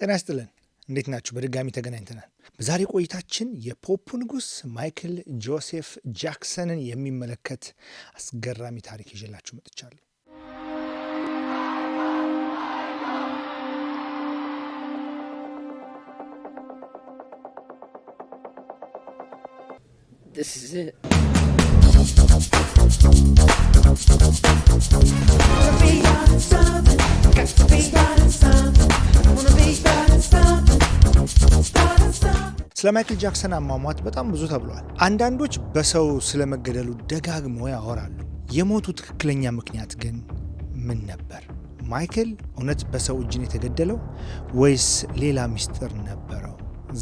ጤና ይስጥልን። እንዴት ናችሁ? በድጋሚ ተገናኝተናል። በዛሬ ቆይታችን የፖፕ ንጉስ ማይክል ጆሴፍ ጃክሰንን የሚመለከት አስገራሚ ታሪክ ይዤላችሁ መጥቻለሁ። This is it. ስለ ማይክል ጃክሰን አሟሟት በጣም ብዙ ተብሏል። አንዳንዶች በሰው ስለመገደሉ ደጋግመው ያወራሉ። የሞቱ ትክክለኛ ምክንያት ግን ምን ነበር? ማይክል እውነት በሰው እጅ ነው የተገደለው ወይስ ሌላ ምስጢር ነበረው?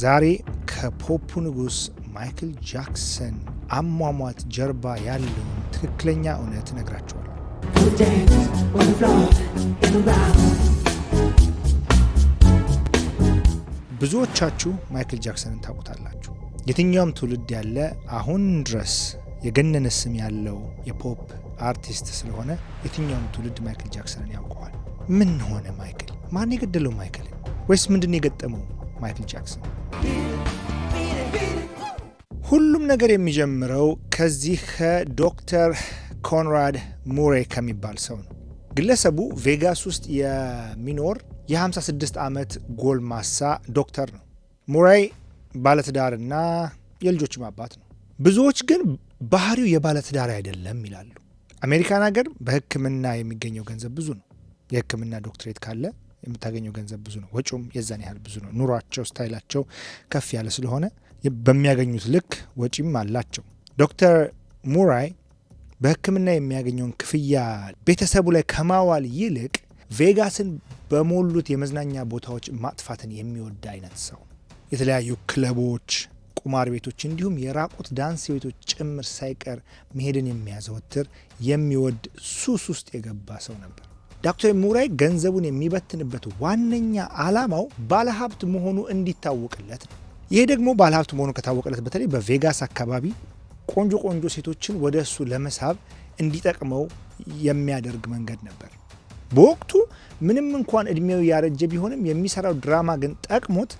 ዛሬ ከፖፑ ንጉስ ማይክል ጃክሰን አሟሟት ጀርባ ያለውን ትክክለኛ እውነት እነግራችኋለሁ። ብዙዎቻችሁ ማይክል ጃክሰንን ታውቁታላችሁ። የትኛውም ትውልድ ያለ አሁን ድረስ የገነነ ስም ያለው የፖፕ አርቲስት ስለሆነ የትኛውም ትውልድ ማይክል ጃክሰንን ያውቀዋል። ምን ሆነ ማይክል? ማን የገደለው ማይክል? ወይስ ምንድን የገጠመው ማይክል ጃክሰን? ሁሉም ነገር የሚጀምረው ከዚህ ከዶክተር ኮንራድ ሙሬ ከሚባል ሰው ነው። ግለሰቡ ቬጋስ ውስጥ የሚኖር የ56 ዓመት ጎልማሳ ዶክተር ነው። ሙሬይ ባለትዳርና የልጆችም አባት ነው። ብዙዎች ግን ባህሪው የባለትዳር አይደለም ይላሉ። አሜሪካን ሀገር በሕክምና የሚገኘው ገንዘብ ብዙ ነው። የሕክምና ዶክትሬት ካለ የምታገኘው ገንዘብ ብዙ ነው። ወጪውም የዛን ያህል ብዙ ነው። ኑሯቸው፣ ስታይላቸው ከፍ ያለ ስለሆነ በሚያገኙት ልክ ወጪም አላቸው። ዶክተር ሙሬይ በሕክምና የሚያገኘውን ክፍያ ቤተሰቡ ላይ ከማዋል ይልቅ ቬጋስን በሞሉት የመዝናኛ ቦታዎች ማጥፋትን የሚወድ አይነት ሰው። የተለያዩ ክለቦች፣ ቁማር ቤቶች እንዲሁም የራቁት ዳንስ ቤቶች ጭምር ሳይቀር መሄድን የሚያዘወትር የሚወድ ሱስ ውስጥ የገባ ሰው ነበር። ዶክተር ሙሬይ ገንዘቡን የሚበትንበት ዋነኛ ዓላማው ባለሀብት መሆኑ እንዲታወቅለት ነው። ይሄ ደግሞ ባለሀብት መሆኑ ከታወቀለት በተለይ በቬጋስ አካባቢ ቆንጆ ቆንጆ ሴቶችን ወደ እሱ ለመሳብ እንዲጠቅመው የሚያደርግ መንገድ ነበር። በወቅቱ ምንም እንኳን እድሜው ያረጀ ቢሆንም የሚሰራው ድራማ ግን ጠቅሞት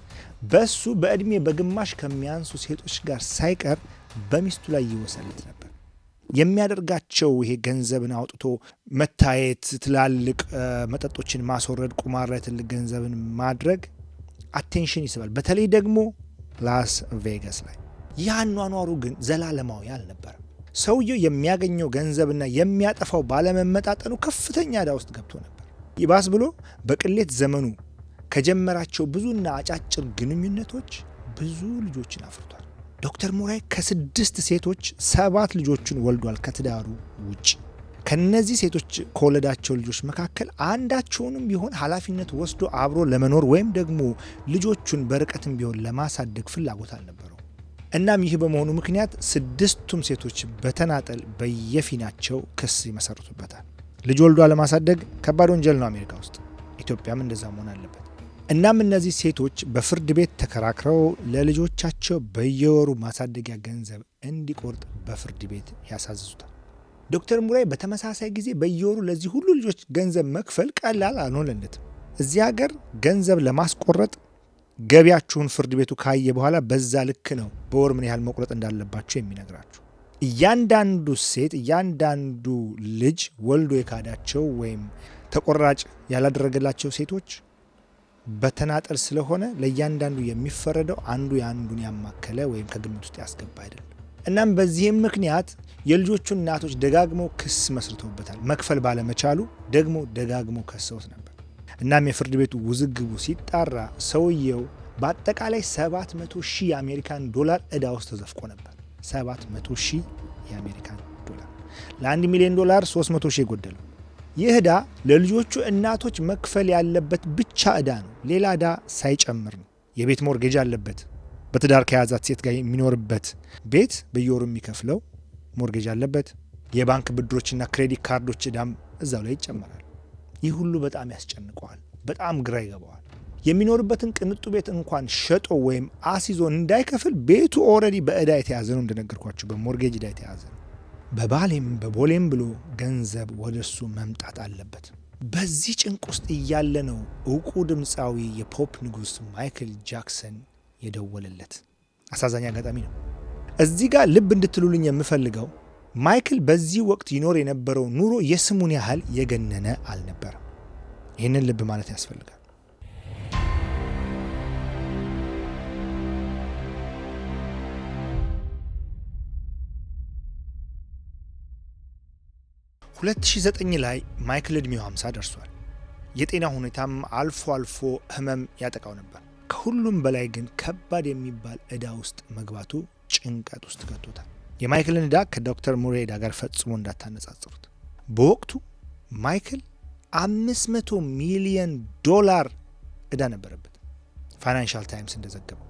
በሱ በእድሜ በግማሽ ከሚያንሱ ሴቶች ጋር ሳይቀር በሚስቱ ላይ ይወሰልት ነበር። የሚያደርጋቸው ይሄ ገንዘብን አውጥቶ መታየት፣ ትላልቅ መጠጦችን ማስወረድ፣ ቁማር ላይ ትልቅ ገንዘብን ማድረግ አቴንሽን ይስባል። በተለይ ደግሞ ላስ ቬጋስ ላይ። ይህ አኗኗሩ ግን ዘላለማዊ አልነበረም። ሰውየው የሚያገኘው ገንዘብና የሚያጠፋው ባለመመጣጠኑ ከፍተኛ ዕዳ ውስጥ ገብቶ ነበር። ይባስ ብሎ በቅሌት ዘመኑ ከጀመራቸው ብዙና አጫጭር ግንኙነቶች ብዙ ልጆችን አፍርቷል። ዶክተር ሙሬይ ከ6 ሴቶች 7 ልጆችን ወልዷል ከትዳሩ ውጭ። ከነዚህ ሴቶች ከወለዳቸው ልጆች መካከል አንዳቸውንም ቢሆን ኃላፊነት ወስዶ አብሮ ለመኖር ወይም ደግሞ ልጆቹን በርቀትም ቢሆን ለማሳደግ ፍላጎት አልነበረው። እናም ይህ በመሆኑ ምክንያት 6ቱም ሴቶች በተናጠል በየፊናቸው ክስ ይመሰርቱበታል። ልጅ ወልዶ ለማሳደግ ከባድ ወንጀል ነው አሜሪካ ውስጥ። ኢትዮጵያም እንደዛ መሆን አለበት። እናም እነዚህ ሴቶች በፍርድ ቤት ተከራክረው ለልጆቻቸው በየወሩ ማሳደጊያ ገንዘብ እንዲቆርጥ በፍርድ ቤት ያሳዝዙታል። ዶክተር ሙሬይ በተመሳሳይ ጊዜ በየወሩ ለዚህ ሁሉ ልጆች ገንዘብ መክፈል ቀላል አልሆነለትም። እዚህ ሀገር ገንዘብ ለማስቆረጥ ገቢያችሁን ፍርድ ቤቱ ካየ በኋላ በዛ ልክ ነው በወር ምን ያህል መቁረጥ እንዳለባችሁ የሚነግራችሁ። እያንዳንዱ ሴት፣ እያንዳንዱ ልጅ ወልዶ የካዳቸው ወይም ተቆራጭ ያላደረገላቸው ሴቶች በተናጠል ስለሆነ ለእያንዳንዱ የሚፈረደው አንዱ የአንዱን ያማከለ ወይም ከግምት ውስጥ ያስገባ አይደለም። እናም በዚህም ምክንያት የልጆቹ እናቶች ደጋግመው ክስ መስርተውበታል። መክፈል ባለመቻሉ ደግሞ ደጋግመው ከሰውት ነበር። እናም የፍርድ ቤቱ ውዝግቡ ሲጣራ ሰውየው በአጠቃላይ 700,000 የአሜሪካን ዶላር ዕዳ ውስጥ ተዘፍቆ ነበር። 700,000 የአሜሪካን ዶላር ለ1 ሚሊዮን ዶላር 300,000 የጎደለው ይህ ዕዳ ለልጆቹ እናቶች መክፈል ያለበት ብቻ ዕዳ ነው። ሌላ ዕዳ ሳይጨምር ነው። የቤት ሞርጌጅ አለበት። በትዳር ከያዛት ሴት ጋር የሚኖርበት ቤት በየወሩ የሚከፍለው ሞርጌጅ አለበት። የባንክ ብድሮችና ክሬዲት ካርዶች ዕዳም እዛው ላይ ይጨመራል። ይህ ሁሉ በጣም ያስጨንቀዋል። በጣም ግራ ይገባዋል። የሚኖርበትን ቅንጡ ቤት እንኳን ሸጦ ወይም አስይዞ እንዳይከፍል ቤቱ ኦልሬዲ በዕዳ የተያዘ ነው። እንደነገርኳችሁ በሞርጌጅ ዕዳ የተያዘ ነው። በባሌም በቦሌም ብሎ ገንዘብ ወደሱ መምጣት አለበት። በዚህ ጭንቅ ውስጥ እያለ ነው እውቁ ድምፃዊ የፖፕ ንጉሥ ማይክል ጃክሰን የደወለለት። አሳዛኝ አጋጣሚ ነው። እዚህ ጋር ልብ እንድትሉልኝ የምፈልገው ማይክል በዚህ ወቅት ይኖር የነበረው ኑሮ የስሙን ያህል የገነነ አልነበረም። ይህንን ልብ ማለት ያስፈልጋል። በ2009 ላይ ማይክል ዕድሜው 50 ደርሷል። የጤና ሁኔታም አልፎ አልፎ ህመም ያጠቃው ነበር። ከሁሉም በላይ ግን ከባድ የሚባል ዕዳ ውስጥ መግባቱ ጭንቀት ውስጥ ከቶታል። የማይክልን ዕዳ ከዶክተር ሙሬ ዕዳ ጋር ፈጽሞ እንዳታነጻጽሩት። በወቅቱ ማይክል $500 ሚሊዮን ዕዳ ነበረበት። ፋይናንሻል ታይምስ እንደዘገበው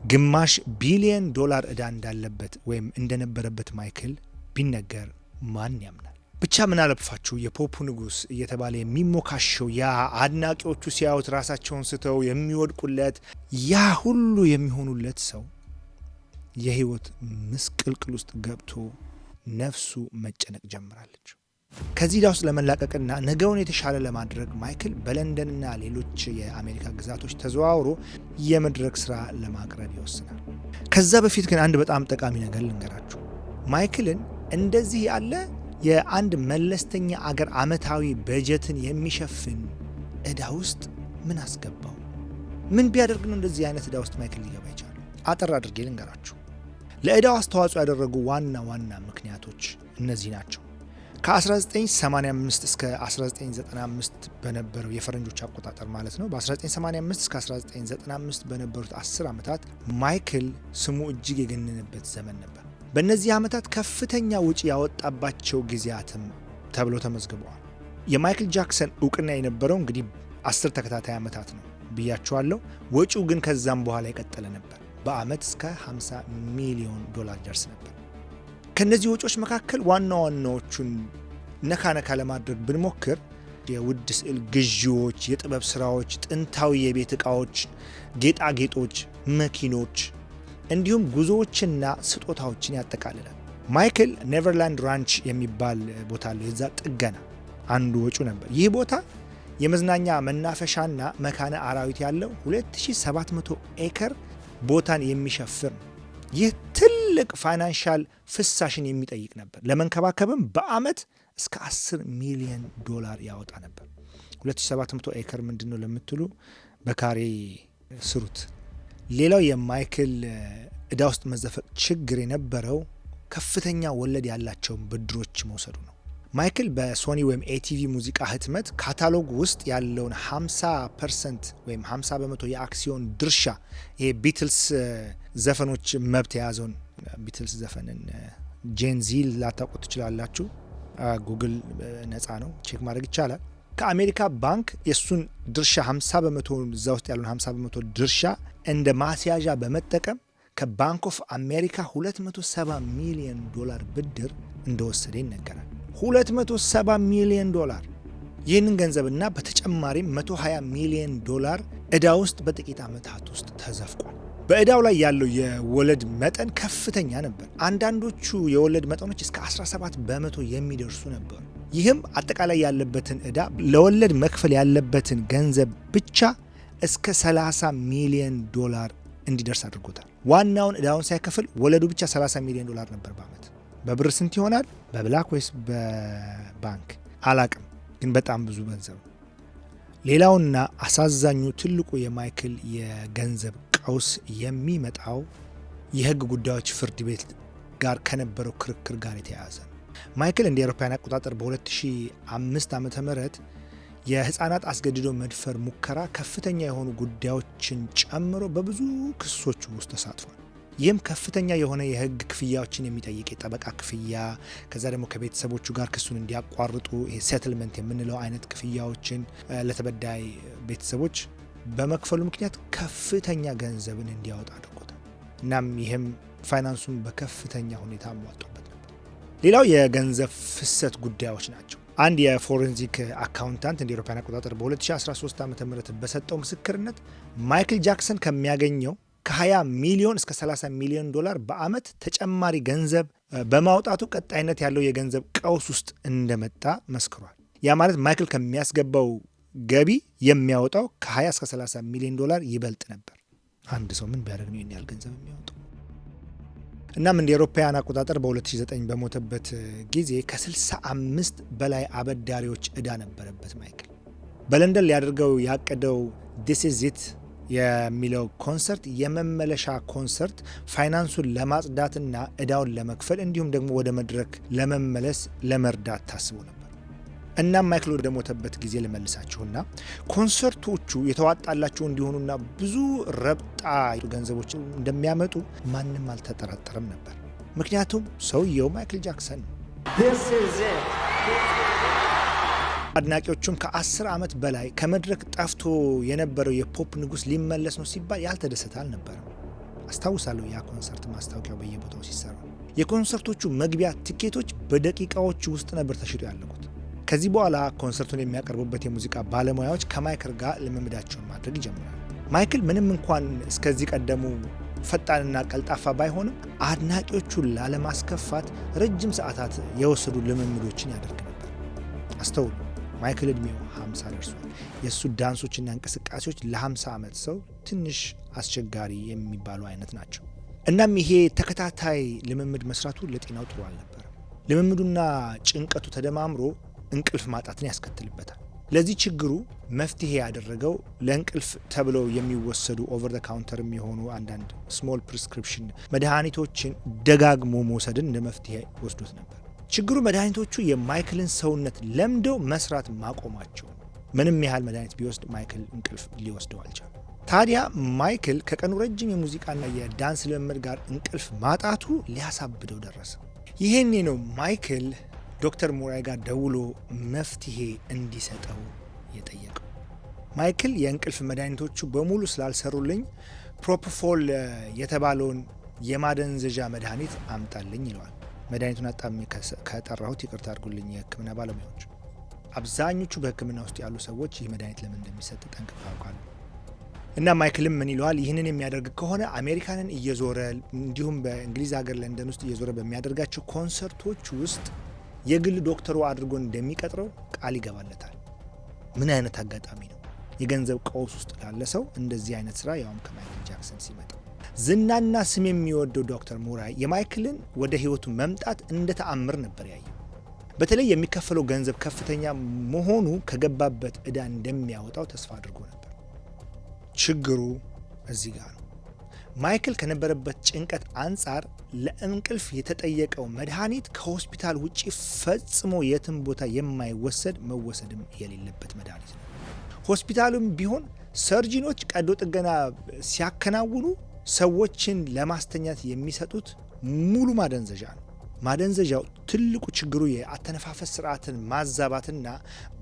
ግማሽ ቢሊዮን ዶላር ዕዳ እንዳለበት ወይም እንደነበረበት ማይክል ቢነገር ማን ያምናል? ብቻ ምን አለፋችሁ የፖፑ ንጉሥ እየተባለ የሚሞካሸው ያ አድናቂዎቹ ሲያዩት ራሳቸውን ስተው የሚወድቁለት ያ ሁሉ የሚሆኑለት ሰው የህይወት ምስቅልቅል ውስጥ ገብቶ ነፍሱ መጨነቅ ጀምራለች። ከዚህ ዕዳ ውስጥ ለመላቀቅና ነገውን የተሻለ ለማድረግ ማይክል በለንደንና ሌሎች የአሜሪካ ግዛቶች ተዘዋውሮ የመድረክ ስራ ለማቅረብ ይወስናል። ከዛ በፊት ግን አንድ በጣም ጠቃሚ ነገር ልንገራችሁ። ማይክልን እንደዚህ ያለ የአንድ መለስተኛ አገር አመታዊ በጀትን የሚሸፍን ዕዳ ውስጥ ምን አስገባው? ምን ቢያደርግ ነው እንደዚህ አይነት ዕዳ ውስጥ ማይክል ሊገባ ይቻላል? አጠር አድርጌ ልንገራችሁ። ለዕዳው አስተዋጽኦ ያደረጉ ዋና ዋና ምክንያቶች እነዚህ ናቸው። ከ1985 እስከ 1995 በነበረው የፈረንጆች አቆጣጠር ማለት ነው። በ1985 እስከ 1995 በነበሩት 10 ዓመታት ማይክል ስሙ እጅግ የገነነበት ዘመን ነበር። በእነዚህ ዓመታት ከፍተኛ ውጪ ያወጣባቸው ጊዜያትም ተብለው ተመዝግበዋል። የማይክል ጃክሰን እውቅና የነበረው እንግዲህ 10 ተከታታይ ዓመታት ነው ብያቸዋለሁ። ወጪው ግን ከዛም በኋላ የቀጠለ ነበር። በአመት እስከ $50 ሚሊዮን ይደርስ ነበር። ከነዚህ ወጪዎች መካከል ዋና ዋናዎቹን ነካ ለማድረግ ብንሞክር የውድ ስዕል ግዢዎች፣ የጥበብ ስራዎች፣ ጥንታዊ የቤት ዕቃዎች፣ ጌጣጌጦች፣ መኪኖች እንዲሁም ጉዞዎችና ስጦታዎችን ያጠቃልላል። ማይክል ኔቨርላንድ ራንች የሚባል ቦታ አለው። የዛ ጥገና አንዱ ወጪ ነበር። ይህ ቦታ የመዝናኛ መናፈሻና መካነ አራዊት ያለው 2700 ኤከር ቦታን የሚሸፍር ነው። ይህ ትልቅ ፋይናንሻል ፍሳሽን የሚጠይቅ ነበር። ለመንከባከብም በአመት እስከ $10 ሚሊዮን ያወጣ ነበር። 2700 ኤከር ምንድነው ለምትሉ በካሬ ስሩት። ሌላው የማይክል ዕዳ ውስጥ መዘፈቅ ችግር የነበረው ከፍተኛ ወለድ ያላቸውን ብድሮች መውሰዱ ነው። ማይክል በሶኒ ወይም ኤቲቪ ሙዚቃ ህትመት ካታሎግ ውስጥ ያለውን 50% ወይም 50% የአክሲዮን ድርሻ ይሄ ቢትልስ ዘፈኖች መብት የያዘውን ቢትልስ ዘፈንን ጄንዚ ላታውቁት ትችላላችሁ። ጉግል ነፃ ነው፣ ቼክ ማድረግ ይቻላል። ከአሜሪካ ባንክ የሱን ድርሻ 50% እዛ ውስጥ ያለውን 50% ድርሻ እንደ ማስያዣ በመጠቀም ከባንክ ኦፍ አሜሪካ $270 ሚሊዮን ብድር እንደወሰደ ይነገራል። $270 ሚሊዮን። ይህንን ገንዘብና በተጨማሪም $120 ሚሊዮን ዕዳ ውስጥ በጥቂት ዓመታት ውስጥ ተዘፍቋል። በዕዳው ላይ ያለው የወለድ መጠን ከፍተኛ ነበር። አንዳንዶቹ የወለድ መጠኖች እስከ 17% የሚደርሱ ነበሩ። ይህም አጠቃላይ ያለበትን ዕዳ ለወለድ መክፈል ያለበትን ገንዘብ ብቻ እስከ $30 ሚሊዮን እንዲደርስ አድርጎታል። ዋናውን ዕዳውን ሳይከፍል ወለዱ ብቻ $30 ሚሊዮን ነበር በአመት። በብር ስንት ይሆናል? በብላክ ወይስ በባንክ አላቅም፣ ግን በጣም ብዙ ገንዘብ። ሌላውና አሳዛኙ ትልቁ የማይክል የገንዘብ ቀውስ የሚመጣው የህግ ጉዳዮች ፍርድ ቤት ጋር ከነበረው ክርክር ጋር የተያያዘ ነው። ማይክል እንደ አውሮፓውያን አቆጣጠር በ2005 ዓ.ም የህፃናት አስገድዶ መድፈር ሙከራ ከፍተኛ የሆኑ ጉዳዮችን ጨምሮ በብዙ ክሶች ውስጥ ተሳትፏል። ይህም ከፍተኛ የሆነ የህግ ክፍያዎችን የሚጠይቅ የጠበቃ ክፍያ፣ ከዛ ደግሞ ከቤተሰቦቹ ጋር ክሱን እንዲያቋርጡ ሴትልመንት የምንለው አይነት ክፍያዎችን ለተበዳይ ቤተሰቦች በመክፈሉ ምክንያት ከፍተኛ ገንዘብን እንዲያወጣ አድርጎታል። እናም ይህም ፋይናንሱን በከፍተኛ ሁኔታ አሟጦበት ነበር። ሌላው የገንዘብ ፍሰት ጉዳዮች ናቸው። አንድ የፎረንሲክ አካውንታንት እንደ አውሮፓውያን አቆጣጠር በ2013 ዓ.ም በሰጠው ምስክርነት ማይክል ጃክሰን ከሚያገኘው ከ20 ሚሊዮን እስከ $30 ሚሊዮን በአመት ተጨማሪ ገንዘብ በማውጣቱ ቀጣይነት ያለው የገንዘብ ቀውስ ውስጥ እንደመጣ መስክሯል። ያ ማለት ማይክል ከሚያስገባው ገቢ የሚያወጣው ከ20 እስከ 30 ሚሊዮን ዶላር ይበልጥ ነበር። አንድ ሰው ምን ቢያደርግ ነው ያህል ገንዘብ የሚያወጣው? እናም እንደ አውሮፓውያን አቆጣጠር በ2009 በሞተበት ጊዜ ከ65 በላይ አበዳሪዎች ዕዳ ነበረበት ማይክል። በለንደን ሊያደርገው ያቀደው ዲስ ኢዝ ኢት የሚለው ኮንሰርት የመመለሻ ኮንሰርት ፋይናንሱን ለማጽዳትና ዕዳውን ለመክፈል እንዲሁም ደግሞ ወደ መድረክ ለመመለስ ለመርዳት ታስቦ ነበር። እናም ማይክል ወደ ሞተበት ጊዜ ልመልሳችሁና ኮንሰርቶቹ የተዋጣላቸው እንዲሆኑና ብዙ ረብጣ ገንዘቦች እንደሚያመጡ ማንም አልተጠራጠረም ነበር። ምክንያቱም ሰውየው ማይክል ጃክሰን ነው። አድናቂዎቹም ከ10 ዓመት በላይ ከመድረክ ጠፍቶ የነበረው የፖፕ ንጉሥ ሊመለስ ነው ሲባል ያልተደሰተ አልነበረም። አስታውሳለሁ ያ ኮንሰርት ማስታወቂያው በየቦታው ሲሰራ። የኮንሰርቶቹ መግቢያ ቲኬቶች በደቂቃዎች ውስጥ ነበር ተሽጦ ያለቁት። ከዚህ በኋላ ኮንሰርቱን የሚያቀርቡበት የሙዚቃ ባለሙያዎች ከማይክል ጋር ልምምዳቸውን ማድረግ ይጀምራሉ። ማይክል ምንም እንኳን እስከዚህ ቀደሙ ፈጣንና ቀልጣፋ ባይሆንም አድናቂዎቹን ላለማስከፋት ረጅም ሰዓታት የወሰዱ ልምምዶችን ያደርግ ነበር። አስተውሉ፣ ማይክል ዕድሜው 50 ደርሷል። የእሱ ዳንሶችና እንቅስቃሴዎች ለ50 ዓመት ሰው ትንሽ አስቸጋሪ የሚባሉ አይነት ናቸው። እናም ይሄ ተከታታይ ልምምድ መስራቱ ለጤናው ጥሩ አልነበረም። ልምምዱና ጭንቀቱ ተደማምሮ እንቅልፍ ማጣትን ያስከትልበታል። ለዚህ ችግሩ መፍትሄ ያደረገው ለእንቅልፍ ተብለው የሚወሰዱ ኦቨር ዘ ካውንተር የሚሆኑ አንዳንድ ስሞል ፕሪስክሪፕሽን መድኃኒቶችን ደጋግሞ መውሰድን እንደ መፍትሄ ወስዶት ነበር። ችግሩ መድኃኒቶቹ የማይክልን ሰውነት ለምደው መስራት ማቆማቸው። ምንም ያህል መድኃኒት ቢወስድ ማይክል እንቅልፍ ሊወስደው አልቻለም። ታዲያ ማይክል ከቀኑ ረጅም የሙዚቃና የዳንስ ልምምድ ጋር እንቅልፍ ማጣቱ ሊያሳብደው ደረሰ። ይሄኔ ነው ማይክል ዶክተር ሙራይ ጋር ደውሎ መፍትሄ እንዲሰጠው የጠየቀው። ማይክል የእንቅልፍ መድኃኒቶቹ በሙሉ ስላልሰሩልኝ ፕሮፖፎል የተባለውን የማደንዘዣ መድኃኒት አምጣልኝ ይለዋል። መድኃኒቱን አጣሚ ከጠራሁት ይቅርታ አድርጉልኝ የሕክምና ባለሙያዎች። አብዛኞቹ በሕክምና ውስጥ ያሉ ሰዎች ይህ መድኃኒት ለምን እንደሚሰጥ ጠንቅቀው ያውቃሉ። እና ማይክልም ምን ይለዋል? ይህንን የሚያደርግ ከሆነ አሜሪካንን እየዞረ እንዲሁም በእንግሊዝ ሀገር ለንደን ውስጥ እየዞረ በሚያደርጋቸው ኮንሰርቶች ውስጥ የግል ዶክተሩ አድርጎ እንደሚቀጥረው ቃል ይገባለታል። ምን አይነት አጋጣሚ ነው! የገንዘብ ቀውስ ውስጥ ላለ ሰው እንደዚህ አይነት ስራ ያውም ከማይክል ጃክሰን ሲመጣ። ዝናና ስም የሚወደው ዶክተር ሙራይ የማይክልን ወደ ህይወቱ መምጣት እንደ ተአምር ነበር ያየው። በተለይ የሚከፈለው ገንዘብ ከፍተኛ መሆኑ ከገባበት ዕዳ እንደሚያወጣው ተስፋ አድርጎ ነበር። ችግሩ እዚህ ጋር ነው። ማይክል ከነበረበት ጭንቀት አንጻር ለእንቅልፍ የተጠየቀው መድኃኒት ከሆስፒታል ውጪ ፈጽሞ የትም ቦታ የማይወሰድ መወሰድም የሌለበት መድኃኒት ነው። ሆስፒታሉም ቢሆን ሰርጂኖች ቀዶ ጥገና ሲያከናውኑ ሰዎችን ለማስተኛት የሚሰጡት ሙሉ ማደንዘዣ ነው። ማደንዘዣው ትልቁ ችግሩ የአተነፋፈስ ስርዓትን ማዛባትና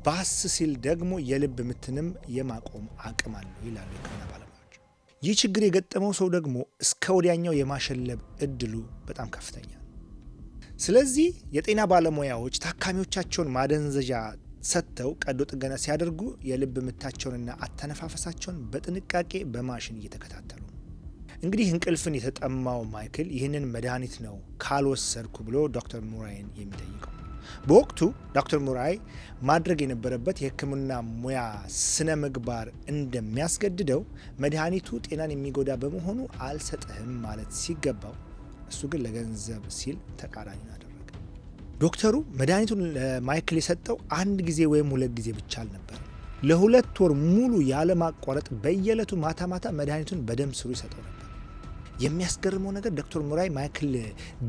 ባስ ሲል ደግሞ የልብ ምትንም የማቆም አቅም አለው ይላሉ የሕክምና ባለሙያዎች። ይህ ችግር የገጠመው ሰው ደግሞ እስከ ወዲያኛው የማሸለብ እድሉ በጣም ከፍተኛ ነው። ስለዚህ የጤና ባለሙያዎች ታካሚዎቻቸውን ማደንዘዣ ሰጥተው ቀዶ ጥገና ሲያደርጉ የልብ ምታቸውንና አተነፋፈሳቸውን በጥንቃቄ በማሽን እየተከታተሉ ነው። እንግዲህ እንቅልፍን የተጠማው ማይክል ይህንን መድኃኒት ነው ካልወሰድኩ ብሎ ዶክተር ሙራይን የሚጠይቀው። በወቅቱ ዶክተር ሙራይ ማድረግ የነበረበት የሕክምና ሙያ ስነ ምግባር እንደሚያስገድደው መድኃኒቱ ጤናን የሚጎዳ በመሆኑ አልሰጥህም ማለት ሲገባው፣ እሱ ግን ለገንዘብ ሲል ተቃራኒ አደረገ። ዶክተሩ መድኃኒቱን ለማይክል የሰጠው አንድ ጊዜ ወይም 2 ጊዜ ብቻ አልነበረም። ለ2 ወር ሙሉ ያለማቋረጥ በየዕለቱ ማታ ማታ መድኃኒቱን በደም ስሩ ይሰጠው ነበር። የሚያስገርመው ነገር ዶክተር ሙራይ ማይክል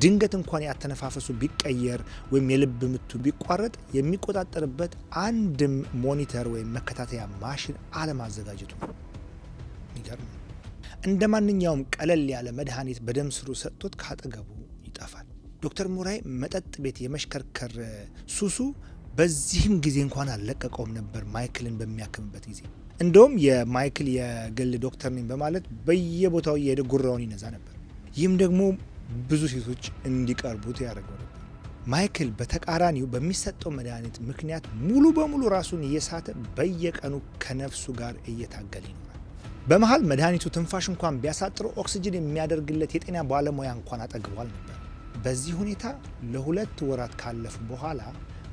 ድንገት እንኳን ያተነፋፈሱ ቢቀየር ወይም የልብ ምቱ ቢቋረጥ የሚቆጣጠርበት አንድም ሞኒተር ወይም መከታተያ ማሽን አለማዘጋጀቱ ነው። ይገርም። እንደ ማንኛውም ቀለል ያለ መድኃኒት በደም ስሩ ሰጥቶት ካጠገቡ ይጠፋል። ዶክተር ሙራይ መጠጥ ቤት የመሽከርከር ሱሱ በዚህም ጊዜ እንኳን አልለቀቀውም ነበር ማይክልን በሚያክምበት ጊዜ። እንደውም የማይክል የግል ዶክተር ነኝ በማለት በየቦታው የሄደ ጉራውን ይነዛ ነበር። ይህም ደግሞ ብዙ ሴቶች እንዲቀርቡት ያደርገው ነበር። ማይክል በተቃራኒው በሚሰጠው መድኃኒት ምክንያት ሙሉ በሙሉ ራሱን እየሳተ በየቀኑ ከነፍሱ ጋር እየታገለ ይኖራል። በመሃል መድኃኒቱ ትንፋሽ እንኳን ቢያሳጥረው ኦክሲጅን የሚያደርግለት የጤና ባለሙያ እንኳን አጠግቧል ነበር። በዚህ ሁኔታ ለ2 ወራት ካለፉ በኋላ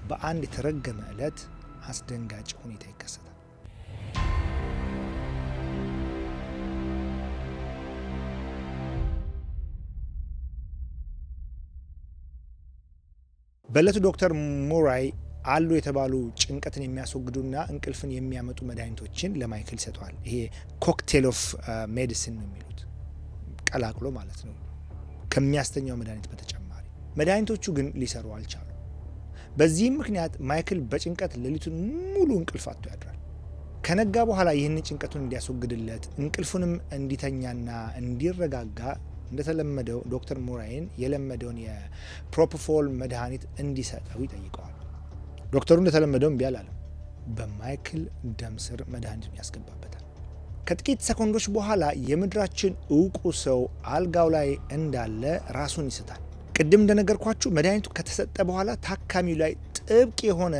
በአንድ የተረገመ ዕለት አስደንጋጭ ሁኔታ ይከሰታል። በዕለቱ ዶክተር ሙራይ አሉ የተባሉ ጭንቀትን የሚያስወግዱና እንቅልፍን የሚያመጡ መድኃኒቶችን ለማይክል ይሰጠዋል። ይሄ ኮክቴል ኦፍ ሜዲሲን ነው የሚሉት፣ ቀላቅሎ ማለት ነው ከሚያስተኛው መድኃኒት በተጨማሪ። መድኃኒቶቹ ግን ሊሰሩ አልቻሉ። በዚህም ምክንያት ማይክል በጭንቀት ሌሊቱን ሙሉ እንቅልፍ አጥቶ ያድራል። ከነጋ በኋላ ይህንን ጭንቀቱን እንዲያስወግድለት እንቅልፉንም እንዲተኛና እንዲረጋጋ እንደተለመደው ዶክተር ሙራይን የለመደውን የፕሮፖፎል መድኃኒት እንዲሰጠው ይጠይቀዋል። ዶክተሩ እንደተለመደው እምቢ አላለም። በማይክል ደም ስር መድኃኒቱን ያስገባበታል። ከጥቂት ሰኮንዶች በኋላ የምድራችን እውቁ ሰው አልጋው ላይ እንዳለ ራሱን ይስታል። ቅድም እንደነገርኳችሁ መድኃኒቱ ከተሰጠ በኋላ ታካሚው ላይ ጥብቅ የሆነ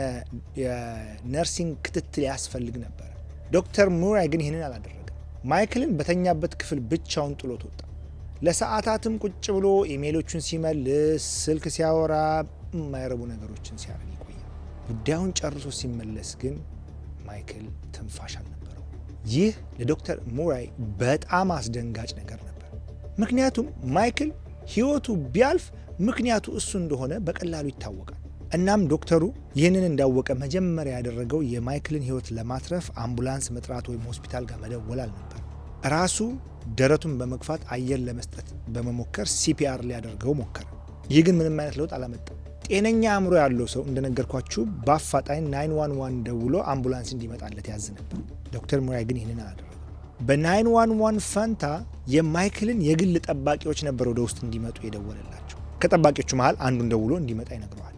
የነርሲንግ ክትትል ያስፈልግ ነበር። ዶክተር ሙራይ ግን ይህንን አላደረገም። ማይክልን በተኛበት ክፍል ብቻውን ጥሎት ወጣ። ለሰዓታትም ቁጭ ብሎ ኢሜሎቹን ሲመልስ፣ ስልክ ሲያወራ፣ የማይረቡ ነገሮችን ሲያደርግ ይቆያል። ጉዳዩን ጨርሶ ሲመለስ ግን ማይክል ትንፋሽ አልነበረው። ይህ ለዶክተር ሙራይ በጣም አስደንጋጭ ነገር ነበር። ምክንያቱም ማይክል ሕይወቱ ቢያልፍ ምክንያቱ እሱ እንደሆነ በቀላሉ ይታወቃል። እናም ዶክተሩ ይህንን እንዳወቀ መጀመሪያ ያደረገው የማይክልን ሕይወት ለማትረፍ አምቡላንስ መጥራት ወይም ሆስፒታል ጋር መደወል አልነበር። ራሱ ደረቱን በመግፋት አየር ለመስጠት በመሞከር ሲፒአር ሊያደርገው ሞከረ። ይህ ግን ምንም አይነት ለውጥ አላመጣም። ጤነኛ አእምሮ ያለው ሰው እንደነገርኳችሁ በአፋጣኝ 911 ደውሎ አምቡላንስ እንዲመጣለት ያዝ ነበር። ዶክተር ሙራይ ግን ይህንን አላደረገም። በ911 ፈንታ የማይክልን የግል ጠባቂዎች ነበር ወደ ውስጥ እንዲመጡ የደወለላቸው። ከጠባቂዎቹ መሃል አንዱን ደውሎ እንዲመጣ ይነግረዋል።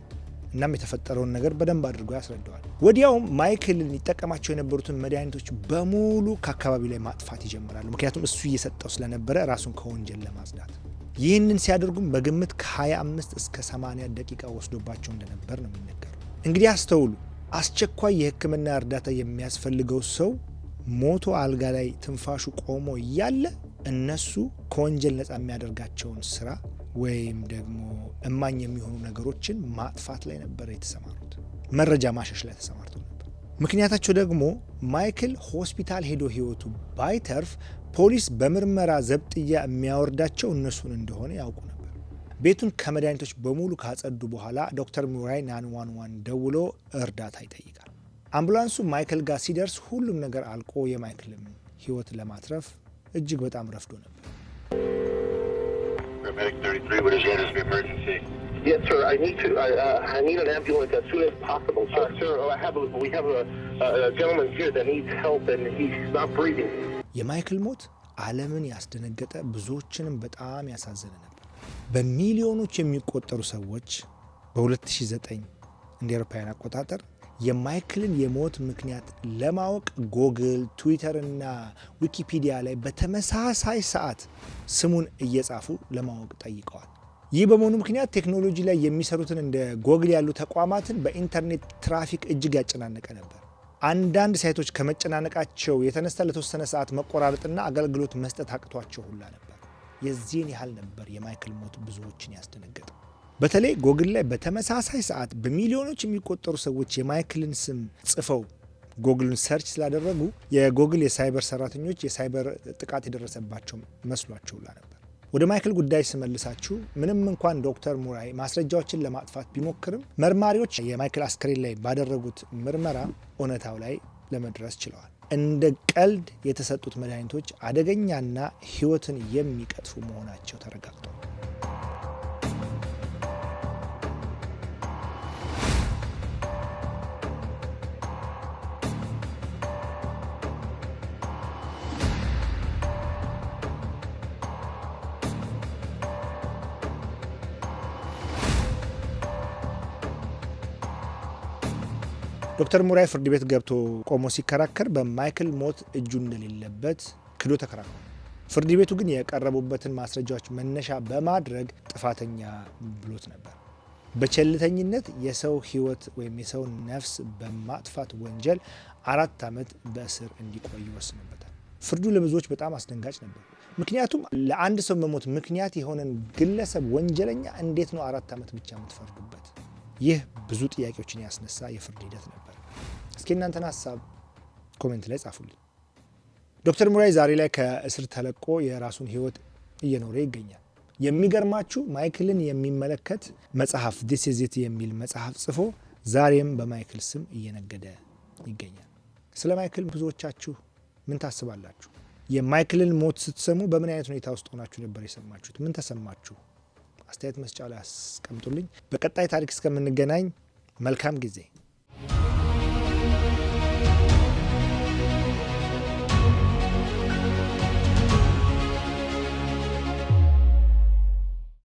እናም የተፈጠረውን ነገር በደንብ አድርጎ ያስረዳዋል። ወዲያውም ማይክልን ሊጠቀማቸው የነበሩትን መድኃኒቶች በሙሉ ከአካባቢው ላይ ማጥፋት ይጀምራሉ። ምክንያቱም እሱ እየሰጠው ስለነበረ ራሱን ከወንጀል ለማጽዳት። ይህንን ሲያደርጉም በግምት ከ25 እስከ 80 ደቂቃ ወስዶባቸው እንደነበር ነው የሚነገረው። እንግዲህ አስተውሉ፣ አስቸኳይ የሕክምና እርዳታ የሚያስፈልገው ሰው ሞቶ አልጋ ላይ ትንፋሹ ቆሞ እያለ እነሱ ከወንጀል ነፃ የሚያደርጋቸውን ስራ ወይም ደግሞ እማኝ የሚሆኑ ነገሮችን ማጥፋት ላይ ነበር የተሰማሩት። መረጃ ማሸሽ ላይ ተሰማርተው ነበር። ምክንያታቸው ደግሞ ማይክል ሆስፒታል ሄዶ ህይወቱ ባይተርፍ ፖሊስ በምርመራ ዘብጥያ የሚያወርዳቸው እነሱን እንደሆነ ያውቁ ነበር። ቤቱን ከመድኃኒቶች በሙሉ ካጸዱ በኋላ ዶክተር ሙራይ 911 ደውሎ እርዳታ ይጠይቃል። አምቡላንሱ ማይክል ጋር ሲደርስ ሁሉም ነገር አልቆ የማይክልን ህይወት ለማትረፍ እጅግ በጣም ረፍዶ ነበር። Medic 33, what is your emergency? Yes, sir. I need an ambulance as soon as possible, sir. Sir, we have a gentleman here that needs help and he's not breathing. የማይክል ሞት ዓለምን ያስደነገጠ ብዙዎችንም በጣም ያሳዘነ ነበር። በሚሊዮኖች የሚቆጠሩ ሰዎች በ2009 እንደ አውሮፓውያን አቆጣጠር የማይክልን የሞት ምክንያት ለማወቅ ጎግል፣ ትዊተር እና ዊኪፒዲያ ላይ በተመሳሳይ ሰዓት ስሙን እየጻፉ ለማወቅ ጠይቀዋል። ይህ በመሆኑ ምክንያት ቴክኖሎጂ ላይ የሚሰሩትን እንደ ጎግል ያሉ ተቋማትን በኢንተርኔት ትራፊክ እጅግ ያጨናነቀ ነበር። አንዳንድ ሳይቶች ከመጨናነቃቸው የተነሳ ለተወሰነ ሰዓት መቆራረጥና አገልግሎት መስጠት አቅቷቸው ሁላ ነበር። የዚህን ያህል ነበር የማይክል ሞት ብዙዎችን ያስደነገጠው። በተለይ ጎግል ላይ በተመሳሳይ ሰዓት በሚሊዮኖች የሚቆጠሩ ሰዎች የማይክልን ስም ጽፈው ጎግልን ሰርች ስላደረጉ የጎግል የሳይበር ሰራተኞች የሳይበር ጥቃት የደረሰባቸው መስሏቸውላ ነበር። ወደ ማይክል ጉዳይ ስመልሳችሁ ምንም እንኳን ዶክተር ሙራይ ማስረጃዎችን ለማጥፋት ቢሞክርም መርማሪዎች የማይክል አስክሬን ላይ ባደረጉት ምርመራ እውነታው ላይ ለመድረስ ችለዋል። እንደ ቀልድ የተሰጡት መድኃኒቶች አደገኛና ሕይወትን የሚቀጥፉ መሆናቸው ተረጋግጧል። ዶክተር ሙራይ ፍርድ ቤት ገብቶ ቆሞ ሲከራከር በማይክል ሞት እጁ እንደሌለበት ክዶ ተከራክሯል። ፍርድ ቤቱ ግን የቀረቡበትን ማስረጃዎች መነሻ በማድረግ ጥፋተኛ ብሎት ነበር። በቸልተኝነት የሰው ሕይወት ወይም የሰው ነፍስ በማጥፋት ወንጀል 4 ዓመት በእስር እንዲቆይ ወስኖበታል። ፍርዱ ለብዙዎች በጣም አስደንጋጭ ነበር። ምክንያቱም ለአንድ ሰው መሞት ምክንያት የሆነን ግለሰብ ወንጀለኛ እንዴት ነው 4 ዓመት ብቻ የምትፈርዱበት? ይህ ብዙ ጥያቄዎችን ያስነሳ የፍርድ ሂደት ነበር። እስኪ እናንተን ሀሳብ ኮሜንት ላይ ጻፉልኝ። ዶክተር ሙራይ ዛሬ ላይ ከእስር ተለቆ የራሱን ህይወት እየኖረ ይገኛል። የሚገርማችሁ ማይክልን የሚመለከት መጽሐፍ ዲስ ኢዝ ኢት የሚል መጽሐፍ ጽፎ ዛሬም በማይክል ስም እየነገደ ይገኛል። ስለ ማይክል ብዙዎቻችሁ ምን ታስባላችሁ? የማይክልን ሞት ስትሰሙ በምን አይነት ሁኔታ ውስጥ ሆናችሁ ነበር የሰማችሁት? ምን ተሰማችሁ? አስተያየት መስጫ ላይ አስቀምጡልኝ። በቀጣይ ታሪክ እስከምንገናኝ መልካም ጊዜ